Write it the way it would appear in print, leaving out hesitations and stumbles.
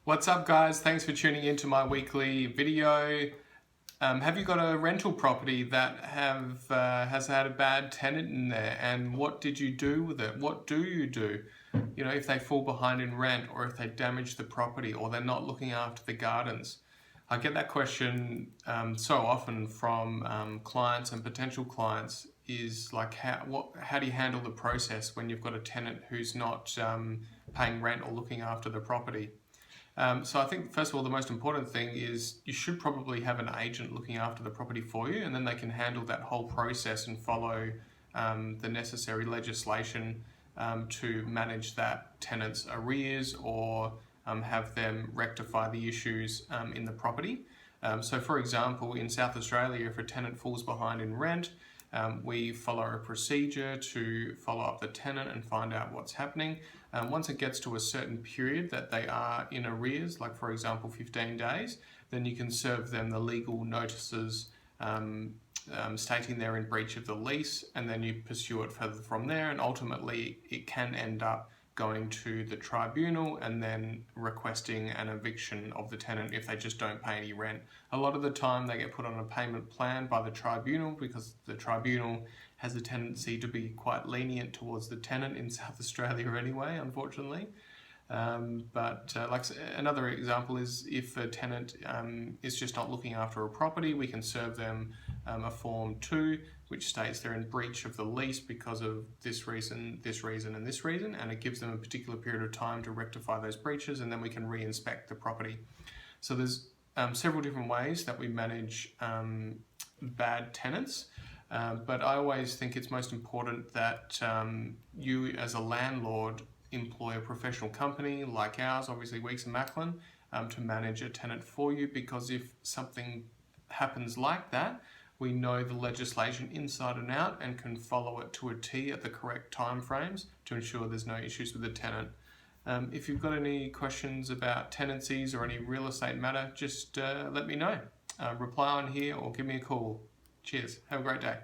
What's up guys, thanks for tuning into my weekly video. Have you got a rental property that has had a bad tenant in there, and what did you do with it? What do you do? You know, if they fall behind in rent, or if they damage the property, or they're not looking after the gardens. I get that question so often from clients and potential clients, is like how do you handle the process when you've got a tenant who's not paying rent or looking after the property? So I think, first of all, the most important thing is you should probably have an agent looking after the property for you, and then they can handle that whole process and follow the necessary legislation to manage that tenant's arrears, or have them rectify the issues in the property. So for example, in South Australia, if a tenant falls behind in rent, we follow a procedure to follow up the tenant and find out what's happening. Once it gets to a certain period that they are in arrears, like for example 15 days, then you can serve them the legal notices stating they're in breach of the lease, and then you pursue it further from there, and ultimately it can end up going to the tribunal and then requesting an eviction of the tenant if they just don't pay any rent. A lot of the time they get put on a payment plan by the tribunal, because the tribunal has a tendency to be quite lenient towards the tenant in South Australia anyway, unfortunately. Like another example is if a tenant is just not looking after a property, we can serve them a Form 2, which states they're in breach of the lease because of this reason, this reason, and this reason, and it gives them a particular period of time to rectify those breaches, and then we can re-inspect the property. So there's several different ways that we manage bad tenants, but I always think it's most important that you as a landlord employ a professional company like ours, obviously WEEKS+MACKLIN, to manage a tenant for you, because if something happens like that, we know the legislation inside and out and can follow it to a T at the correct time frames to ensure there's no issues with the tenant. If you've got any questions about tenancies or any real estate matter, just let me know. Reply on here or give me a call. Cheers. Have a great day.